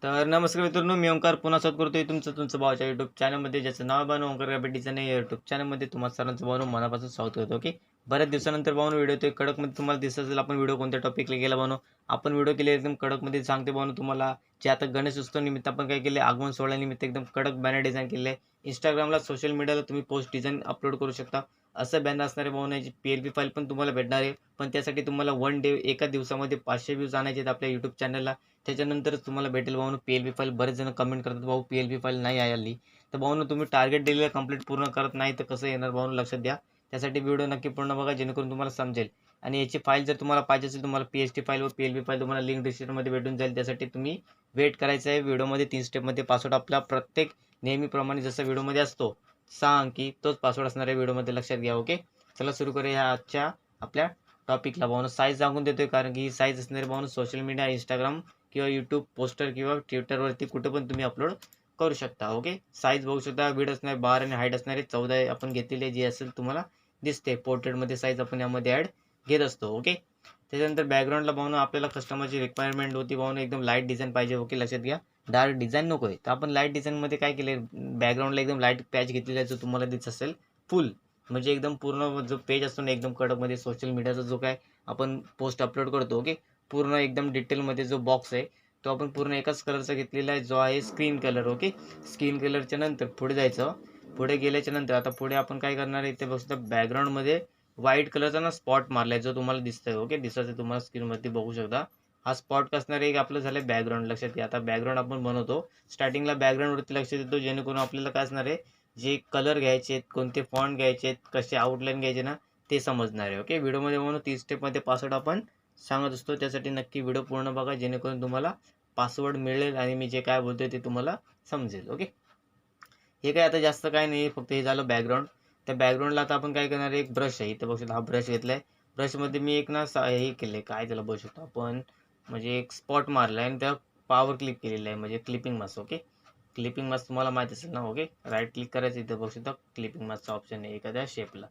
तर नमस्कार मित्रांनो, मी ओंकार पुन्हा स्वागत करतोय तुमचं भावाच्या यूट्यूब चॅनलमध्ये, ज्याचं नाव आहे ओंकार गाबेटीचं नाही. यूट्यूब चॅनलमध्ये तुम्हाला सर्वांचं भावनो मनापासून स्वागत करतो. ओके, बऱ्याच दिवसानंतर भावनो व्हिडिओ येतोय. कडकमध्ये तुम्हाला दिसत असेल आपण व्हिडिओ कोणत्या टॉपिकला गेला भावनो. आपण व्हिडिओ केले एकदम कडकमध्ये सांगते भावनो तुम्हाला. जे आता गणेश उत्सव निमित्त आपण काय केले, आगमन सोहळ्यानिमित्त एकदम कडक बॅनर डिझाईन केले. इंस्टाग्रामला, सोशल मीडियाला तुम्ही पोस्ट डिझाईन अपलोड करू शकता. असं बॅनर असणारे भावनो, याची PLP फाईल पण तुम्हाला भेटणार आहे. पण त्यासाठी तुम्हाला वन डे, एका दिवसामध्ये 500 व्ह्यूज आणायचे आहेत आपल्या यूट्यूब चॅनलला. त्याच्यानंतरच तुम्हाला भेटेल भाऊनो PLP फाईल. बरेच जण कमेंट करतात, भाऊ PLP फाईल नाही आली. तर भाऊनो, तुम्ही टार्गेट दिलेलं कंप्लीट पूर्ण करत नाही तर कसं येणार भाऊनो, लक्षात द्या. त्यासाठी व्हिडिओ नक्की पूर्ण बघा, जेणेकरून तुम्हाला समजेल. आणि याची फाईल जर तुम्हाला पाहिजे असेल, तुम्हाला PHT फाईल व PLP फाईल तुम्हाला लिंक डिस्क्रिप्शनमध्ये भेटून जाईल. त्यासाठी तुम्ही वेट करायचं आहे. व्हिडिओमध्ये 3 स्टेपमध्ये पासवर्ड आपला प्रत्येक नेहमीप्रमाणे जसं व्हिडिओमध्ये असतो 6 अंकी, तोच पासवर्ड असणार आहे व्हिडिओमध्ये, लक्षात घ्या. ओके, चला सुरू करूया आजच्या आपल्या टॉपिकला. भाऊनो, साईज सांगून देतोय, कारण की ही साईज असणारे भाऊनो सोशल मीडिया, इंस्टाग्राम किंवा यूट्यूब पोस्टर किंवा ट्विटरवरती कुठे पण तुम्ही अपलोड करू शकता. ओके, साईज बघू शकता. विड्थ असणार 12 आणि हाईट असणारे 14 आपण घेतलेली, जी असेल तुम्हाला दिसते. पोर्ट्रेटमध्ये साईज आपण यामध्ये ॲड घेत असतो. ओके, त्याच्यानंतर बॅकग्राऊंडला भावनो आपल्याला कस्टमरची रिक्वायरमेंट होती भावनो, एकदम लाईट डिझाईन पाहिजे. ओके, लक्षात घ्या. डार्क डिझाईन नको आहे, तर आपण लाईट डिझाईनमध्ये काय केले, बॅकग्राऊंडला एकदम लाईट पॅच घेतलेला आहे, जो तुम्हाला दिसत असेल फुल. म्हणजे एकदम पूर्ण जो पेज असतो ना, एकदम कडकमध्ये सोशल मीडियाचा जो काय आपण पोस्ट अपलोड करतो. ओके, पूर्ण एकदम डिटेलमध्ये जो बॉक्स आहे तो आपण पूर्ण एकाच कलरचा घेतलेला आहे, जो आहे स्क्रीन कलर. ओके, स्क्रीन कलरच्या नंतर पुढे जायचं. पुढे गेल्याच्या नंतर आता पुढे आपण काय करणार आहे, इथे बघू बॅकग्राऊंडमध्ये व्हाईट कलरचा ना स्पॉट मारलाय, जो तुम्हाला दिसतोय. ओके, दिसत तुम्हाला स्क्रीनवरती बघू शकता. हा स्पॉट असणार आहे, आपलं झालं बॅकग्राऊंड. लक्षात घ्या. आता बॅकग्राऊंड आपण बनवतो. स्टार्टिंगला बॅकग्राऊंडवरती लक्ष देतो, जेणेकरून आपल्याला काय असणार आहे, जे कलर घ्यायचे आहेत, कोणते फॉन्ट घ्यायचे आहेत, कसे आउटलाईन घ्यायचे ना, ते समजणार आहे. ओके, व्हिडिओमध्ये म्हणून 30 स्टेपमध्ये पासवर्ड आपण सांगत असतो. त्यासाठी नक्की व्हिडिओ पूर्ण बघा, जेणेकरून तुम्हाला पासवर्ड मिळेल आणि मी जे काय बोलतोय ते तुम्हाला समजेल. ओके, हे काय आता जास्त काय नाही, फक्त हे झालं बॅकग्राऊंड. त्या बॅकग्राऊंडला आता आपण काय करणार आहे, एक ब्रश आहे, इथं बघू हा ब्रश घेतलाय. ब्रशमध्ये मी एक ना हे केले, काय त्याला बघू शकतो आपण, म्हणजे एक स्पॉट मारला आहे आणि त्या पावर क्लिक केलेलं आहे, म्हणजे clipping mask. Okay, clipping mask तुम्हाला माहीत असेल ना. ओके, राईट क्लिक करायचं, इथं बघू शकता क्लिपिंग मास्कचा ऑप्शन आहे एखाद्या शेपला.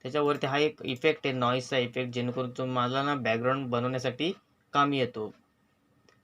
त्याच्यावरती हा एक इफेक्ट आहे, नॉईजचा इफेक्ट, जेणेकरून तुम्हाला ना बॅकग्राऊंड बनवण्यासाठी कामी येतो.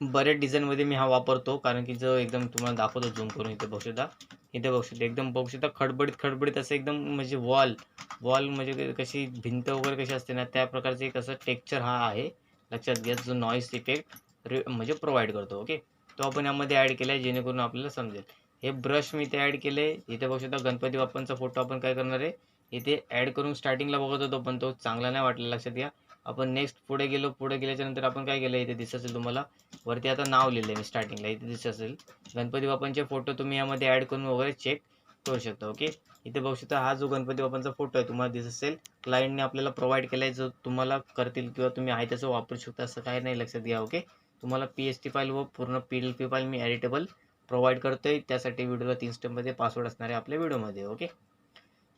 बरेच डिझाईनमध्ये मी हा वापरतो, कारण की जो एकदम तुम्हाला दाखवतो झूम करून, इथे बघू शकता. इथे बघू शकता एकदम बघू शकता खडबडीत खडबडीत असं एकदम, म्हणजे वॉल म्हणजे कशी भिंत वगैरे कशी असते ना, त्या प्रकारचे एक असं टेक्स्चर हा आहे. लक्षात घ्या, जो नॉईस इफेक्ट म्हणजे प्रोव्हाइड करतो. ओके, तो आपण यामध्ये ॲड केला आहे, जेणेकरून आपल्याला समजेल. हे ब्रश मी इथे ॲड केले. इथे बघू शकता गणपती बाप्पांचा फोटो आपण काय करणार आहे, इथे ॲड करून स्टार्टिंगला बघत होतो, पण तो चांगला नाही वाटला. लक्षात घ्या. आपण नेक्स्ट पुढे गेलो. पुढे गेल्याच्या नंतर आपण काय केलं, इथे दिसत असेल तुम्हाला वरती आता नाव लिहिलं आहे मी स्टार्टिंगला, इथे दिसत असेल गणपती बाप्पांचे फोटो तुम्ही यामध्ये ॲड करून वगैरे चेक करू शकता. ओके, इथे बघू शकता हा जो गणपती बाप्पांचा फोटो आहे तुम्हाला दिसत असेल, क्लायंटने आपल्याला प्रोव्हाइड केला आहे, जो तुम्हाला करतील किंवा तुम्ही आहे त्याचं वापरू शकता, असं काही नाही. लक्षात घ्या. ओके, तुम्हाला PHT फाईल व पूर्ण PLP फाईल मी एडिटेबल प्रोव्हाइड करतोय. त्यासाठी व्हिडिओला 3 स्टेपमध्ये पासवर्ड असणार आहे आपल्या व्हिडिओमध्ये. ओके,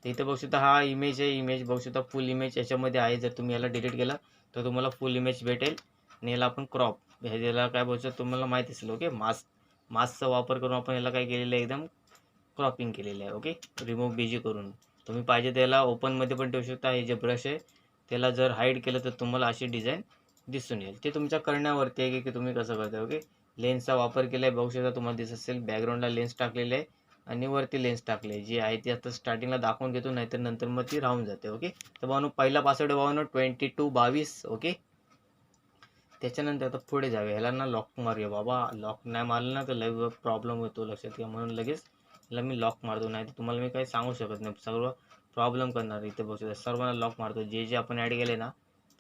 तर इथे बघू शकता हा इमेज आहे. इमेज बघू शकता फुल इमेज याच्यामध्ये आहे. जर तुम्ही याला डिलीट केला तर तुम्हाला फुल इमेज भेटेल. आणि याला आपण क्रॉप, ह्याला काय बोलतो तुम्हाला माहिती असेल. ओके, मास्कचा वापर करून आपण याला काय केलेलं आहे, एकदम क्रॉपिंग केलेलं आहे. ओके, रिमूव्ह BG करून तुम्ही पाहिजे त्याला ओपनमध्ये पण ठेवू शकता. हे जे ब्रश आहे त्याला जर हाईड केलं तर तुम्हाला अशी डिझाईन दिसून येईल. ते तुमच्या करण्यावरती आहे की तुम्ही कसं करता. ओके, लेन्सचा वापर केला आहे, बघू शकता तुम्हाला दिसत असेल. बॅकग्राऊंडला लेन्स टाकलेले आहे आणि वरती लेन्स टाकले, जी आहे ती आता स्टार्टिंगला दाखवून घेतो, नाहीतर नंतर मग ती राहून जाते. ओके, तर भावनो पहिला पासवर्ड भावनो 2222. ओके, त्याच्यानंतर आता पुढे जाऊया. ह्याला ना लॉक मारूया. बाबा लॉक नाही मारलं ना तर लय प्रॉब्लेम होतो, लक्षात घ्या. म्हणून लगेच ह्याला मी लॉक मारतो, नाही तर तुम्हाला मी काही सांगू शकत नाही, सर्व प्रॉब्लेम करणार. इथे बघू सर्वांना लॉक मारतो, जे जे आपण ॲड केले ना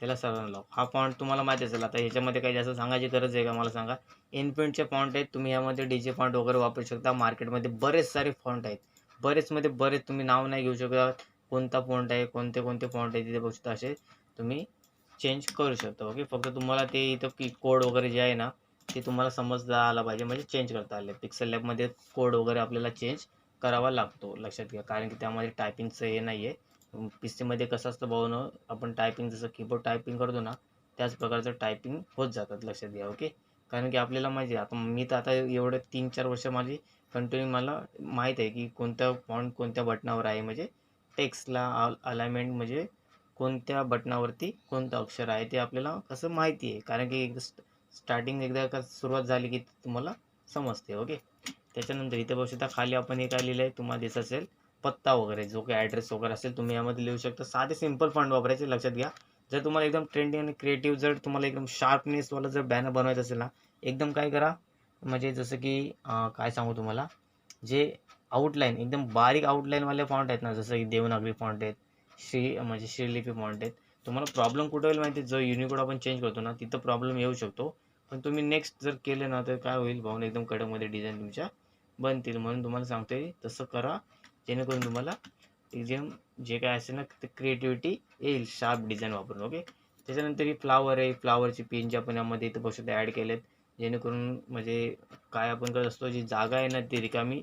त्याला सर्वांना लॉक. हा फॉन्ट तुम्हाला माहिती असेल. आता ह्याच्यामध्ये काही जास्त सांगायची गरज आहे का मला सांगा. इनप्रिंटचे फॉन्ट आहेत, तुम्ही यामध्ये DJ फॉन्ट वगैरे वापरू शकता. मार्केटमध्ये बरेच सारे फॉन्ट आहेत, बरेच तुम्ही नाव नाही घेऊ शकत कोणता फॉन्ट आहे, कोणते कोणते फॉन्ट आहे, तिथे बघू शकता असे तुम्ही चेंज करू शकता. ओके, फक्त तुम्हाला ते इथं की कोड वगैरे जे आहे ना ते तुम्हाला समजता आला पाहिजे, म्हणजे चेंज करता आले. पिक्सल लॅबमध्ये कोड वगैरे आपल्याला चेंज करावा लागतो, लक्षात घ्या, कारण की त्यामध्ये टायपिंगचं हे नाही आहे. PCमध्ये कसं असतं भाऊनं, आपण टायपिंग जसं कीबोर्ड टायपिंग करतो ना त्याच प्रकारचं टायपिंग होत जातात, लक्षात घ्या. ओके, कारण की आपल्याला माहिती आहे, आता मी तर आता एवढे 3-4 वर्ष माझी कंटिन्यू मला माहीत आहे की कोणता फॉन्ट कोणत्या बटनावर आहे, म्हणजे टेक्स्टला अलाइनमेंट म्हणजे कोणत्या बटनावरती कोणतं अक्षर आहे ते आपल्याला कसं माहिती आहे, कारण की स्टार्टिंग एकदा का सुरुवात झाली की तुम्हाला समजते. ओके, त्याच्यानंतर इथे बघू शकता खाली आपण हे काय लिहिलं आहे तुम्हाला दिसत असेल, पत्ता वगैरे जो काही ॲड्रेस वगैरे असेल तुम्ही यामध्ये लिहू शकता. साधे सिंपल फॉन्ट वापरायचे, लक्षात घ्या. जर तुम्हाला एकदम ट्रेंडी आणि क्रिएटिव्ह, जर तुम्हाला एकदम शार्पनेसवाला जर बॅनर बनवायचं असेल ना, एकदम काय करा, म्हणजे जसं की काय सांगू तुम्हाला, जे आउटलाईन एकदम बारीक आउटलाईनवाले फॉन्ट आहेत ना, जसं की देवनागरी फॉन्ट आहेत, म्हणजे श्रीलिपी फॉन्ट आहेत. तुम्हाला प्रॉब्लेम कुठं होईल माहिती आहे, जो युनिकोड आपण चेंज करतो ना तिथं प्रॉब्लेम येऊ शकतो. पण तुम्ही नेक्स्ट जर केले ना तर काय होईल, भावना एकदम कडकमध्ये डिझाईन तुमच्या बनतील. म्हणून तुम्हाला सांगतोय तसं करा, जेणेकरून तुम्हाला एकदम जे काय असेल ना ते क्रिएटिव्हिटी येईल शार्प डिझाईन वापरून. ओके, त्याच्यानंतर ही फ्लावर आहे, फ्लावरची पेन जे आपण यामध्ये इथं बघू शकतो ॲड केलेत, जेणेकरून म्हणजे काय आपण करत असतो, जी जागा आहे ना ती रिकामी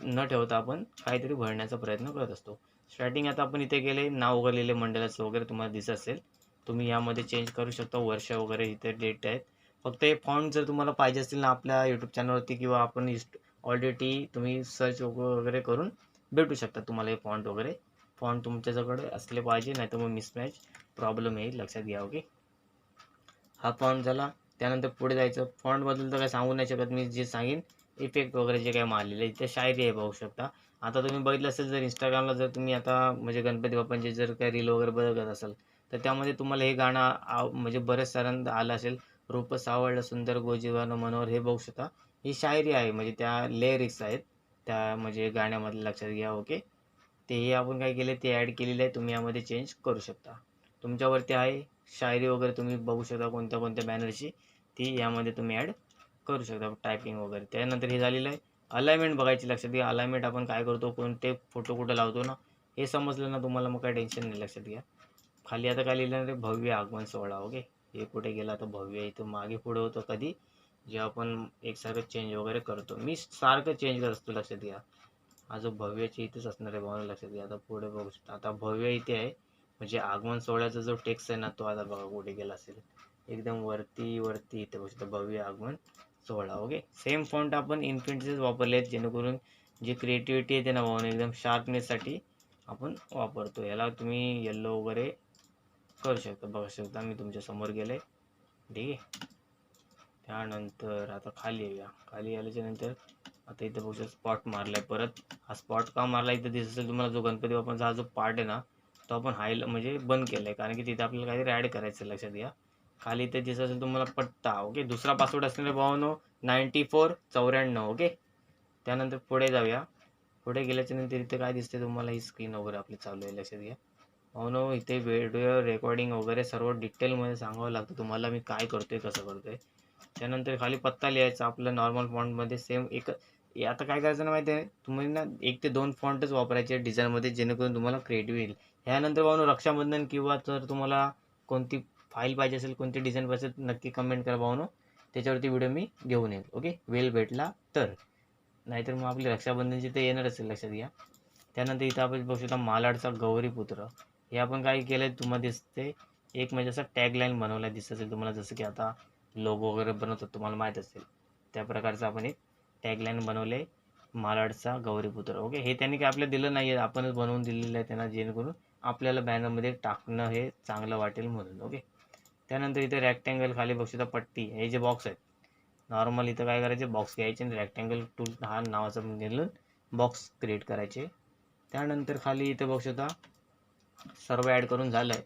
न ठेवता आपण काहीतरी भरण्याचा प्रयत्न करत असतो. स्टार्टिंग आता आपण इथे गेले, नाव वगैरे लिहिले मंडळाचं वगैरे तुम्हाला दिसत असेल, तुम्ही यामध्ये चेंज करू शकता. वर्ष वगैरे इथे डेट आहेत. फक्त हे फॉन्ट जर तुम्हाला पाहिजे असतील ना आपल्या यूट्यूब चॅनलवरती, किंवा आपण ऑलरेडी तुम्ही सर्च वगैरे करून भेटू शकता तुम्हाला हे फॉन्ट वगैरे. फॉन्ट तुमच्याजवळ असले पाहिजे, नाही तर मग मिसमॅच प्रॉब्लेम येईल, लक्षात घ्या. ओके, हा फॉन्ट झाला. त्यानंतर पुढे जायचं. फॉन्टबद्दल तर काय सांगू नाही शकत मी, जे सांगेन इफेक्ट वगैरे जे काय मारलेले इथे शायरी आहे बघू शकता. आता तुम्ही बघितलं असेल, जर इंस्टाग्रामला जर तुम्ही आता म्हणजे गणपती बाप्पांचे जर काही रील वगैरे बघत असाल, तर त्यामध्ये तुम्हाला हे गाणं म्हणजे बरेच साऱ्यांदा आलं असेल, रूप सावळलं सुंदर गोजीवानं मनोहर, हे बघू शकता. ही शायरी आहे, म्हणजे त्या लिरिक्स आहेत त्या म्हणजे गाण्यामध्ये, लक्षात घ्या. ओके, तेही आपण काय केले ते ॲड केलेले आहे, तुम्ही यामध्ये चेंज करू शकता. तुमच्यावरती आहे. शायरी वगैरे तुम्ही बघू शकता कोणत्या कोणत्या बॅनरची, ती यामध्ये तुम्ही ॲड करू शकता, टायपिंग वगैरे. त्यानंतर हे झालेलं आहे. अलाइनमेंट बघायची, लक्षात घ्या. अलाइनमेंट आपण काय करतो, कोणते फोटो कुठं लावतो ना, हे समजलं ना तुम्हाला, मग काय टेन्शन नाही, लक्षात घ्या. खाली आता काय लिहिलं रे, भव्य आगमन सोहळा. ओके, हे कुठे गेला तर भव्य इथं मागे पुढे होतं कधी, जे आपण एकसारखं चेंज वगैरे करतो. मी सारखं चेंज करत असतो, लक्षात घ्या. हा जो भव्यची इथेच असणार आहे भावना, लक्षात घ्या. आता पुढे बघू शकता, आता भव्य इथे आहे, म्हणजे आगमन सोहळ्याचा जो टेक्स्ट आहे ना तो आता बघा कुठे गेला असेल, एकदम वरती वरती इथे बघू शकता, भव्य आगमन सोहळा. ओके, सेम फॉन्ट आपण इन्फिनिटीचेच वापरले आहेत, जेणेकरून जी क्रिएटिव्हिटी येते ना भावना एकदम शार्पनेससाठी आपण वापरतो. याला तुम्ही येल्लो वगैरे करू शकता, बघू शकता मी तुमच्या समोर गेले. ठीक आहे, त्यानंतर आता खाली येऊया. खाली आल्याच्या नंतर आता इथं बघू शकता स्पॉट मारलाय परत. हा स्पॉट का मारला इथं दिसत असेल तुम्हाला, जो गणपती बाप्पांचा हा जो पार्ट आहे ना तो आपण म्हणजे बंद केलाय, कारण की तिथे आपल्याला काहीतरी ॲड करायचं, लक्षात घ्या. खाली इथे दिसत असेल तुम्हाला पट्टा. ओके, दुसरा पासवर्ड असणारे भावानो 9494. ओके, त्यानंतर पुढे जाऊया. पुढे गेल्याच्या नंतर इथे काय दिसते तुम्हाला, ही स्क्रीन वगैरे आपली चालू आहे, लक्षात घ्या. भावानो इथे व्हिडिओ रेकॉर्डिंग वगैरे सर्व डिटेलमध्ये सांगावं लागतं तुम्हाला, मी काय करतोय कसं करतोय. त्यानंतर खाली पत्ता लिहायचा आपल्या नॉर्मल फॉन्टमध्ये, सेम एक. आता काय करायचं ना माहिती आहे, तुम्ही ना 1 ते 2 फॉन्टच वापरायचे डिझाईनमध्ये, जेणेकरून तुम्हाला क्रिएटिव्ह येईल. ह्यानंतर भाऊ रक्षाबंधन, किंवा जर तुम्हाला कोणती फाईल पाहिजे असेल, कोणती डिझाईन पाहिजे असेल, नक्की कमेंट करा भाऊ, त्याच्यावरती व्हिडिओ मी घेऊन येईल. ओके, वेळ भेटला तर, नाहीतर मग आपली रक्षाबंधनची ते येणार असेल, लक्षात घ्या. त्यानंतर इथं आपण बघू शकता मालाडचा गौरीपुत्र. हे आपण काय केलं आहे तुम्हाला दिसते, एक म्हणजे असं टॅगलाईन बनवला दिसत असेल तुम्हाला, जसं की आता लोगो वगैरे बनवतात तुम्हाला माहीत असेल, त्या प्रकारचं आपण एक टॅगलाईन बनवले, मालाडचा गौरीपुत्र. ओके, हे त्यांनी काय आपल्याला दिलं नाही आहे, आपणच बनवून दिलेलं आहे त्यांना, जेणेकरून आपल्याला बॅनरमध्ये टाकणं हे चांगलं वाटेल म्हणून. ओके, त्यानंतर इथे रॅक्टँगल खाली बघू शकता पट्टी, हे जे बॉक्स आहेत नॉर्मल, इथं काय करायचे, बॉक्स घ्यायचे आणि रॅक्टँगल टूल हा नावाचा घेऊन बॉक्स क्रिएट करायचे. त्यानंतर खाली इथे बघू शकता सर्व ॲड करून झालं आहे,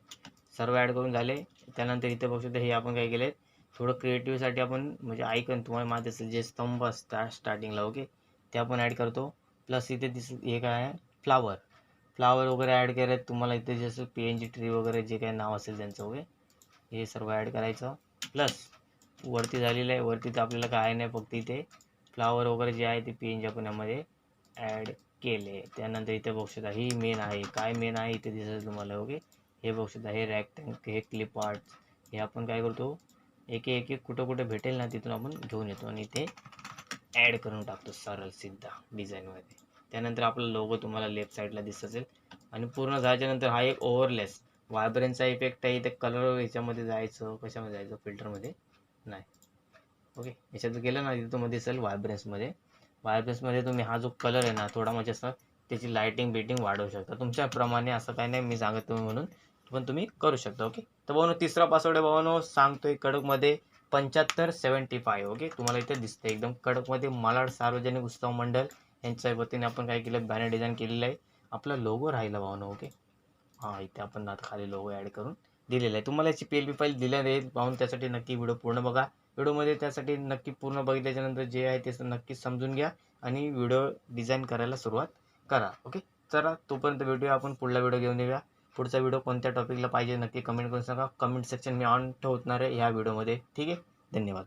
सर्व ॲड करून झाले. त्यानंतर इथे बघू शकता हे आपण काय केलं, थोडं क्रिएटिव्हसाठी आपण म्हणजे आयकन तुम्हाला माहीत असेल जे स्तंभ असतात स्टार्टिंगला, ओके, ते आपण ॲड करतो. प्लस इथे हे काय आहे, फ्लावर वगैरे ॲड केले तुम्हाला इथे, जसं PNG ट्री वगैरे जे काही नाव असेल त्यांचं, ओके, हे सर्व ॲड करायचं. प्लस वरती झालेलं आहे, वरती तर आपल्याला काय नाही, फक्त इथे फ्लावर वगैरे जे आहे ते PNG आपण यामध्ये ॲड केले. त्यानंतर इथे बघू शकता ही मेन आहे, काय मेन आहे इथे दिसेल तुम्हाला. ओके, हे बघू शकता हे रॅक्टँगल, हे क्लिप आर्ट, हे आपण काय करतो, एक एक कुठं कुठं भेटेल ना तिथून आपण घेऊन येतो आणि इथे ॲड करून टाकतो सरळ सिद्धा डिझाईनमध्ये. त्यानंतर आपला लोगो तुम्हाला लेफ्ट साईडला दिसत असेल. आणि पूर्ण झाल्याच्यानंतर हा एक ओव्हरलेस व्हायब्रन्सचा इफेक्ट आहे. इथे कलर याच्यामध्ये जायचं, कशामध्ये जायचं, फिल्टरमध्ये नाही. ओके, याच्यात गेलं ना तिथं तुम्हाला दिसेल व्हायब्रन्समध्ये तुम्ही हा जो कलर आहे ना थोडा म्हणजे असं त्याची लायटिंग बिटिंग वाढवू शकता तुमच्याप्रमाणे, असं काही नाही मी सांगत तुम्ही म्हणून, पण तुम्ही करू शकता. ओके, तर भाऊ तिसरा पासवर्ड आहे भावानो, सांगतोय कडकमध्ये 7575. ओके, तुम्हाला इथे दिसते एकदम कडकमध्ये मालाड सार्वजनिक उत्सव मंडळ यांच्या वतीने आपण काय केलं, बॅनर डिझाईन केलेलं आहे. आपला लोगो राहिला भावना. ओके, हां, इथे आपण आता खाली लोगो ॲड करून दिलेला आहे. तुम्हाला याची PLP फाईल दिल्या आहे पाहून, त्यासाठी नक्की व्हिडिओ पूर्ण बघा. व्हिडिओमध्ये त्यासाठी नक्की पूर्ण बघितल्याच्यानंतर जे आहे ते नक्की समजून घ्या आणि व्हिडिओ डिझाईन करायला सुरुवात करा. ओके, चला तोपर्यंत भेटूया आपण पुढला व्हिडिओ घेऊन येऊया. पुढचा व्हिडिओ कोणत्या टॉपिकला पाहिजे नक्की कमेंट करून सांगा. कमेंट सेक्शन मी ऑन ठेवणार आहे ह्या व्हिडिओमध्ये. ठीक आहे, धन्यवाद.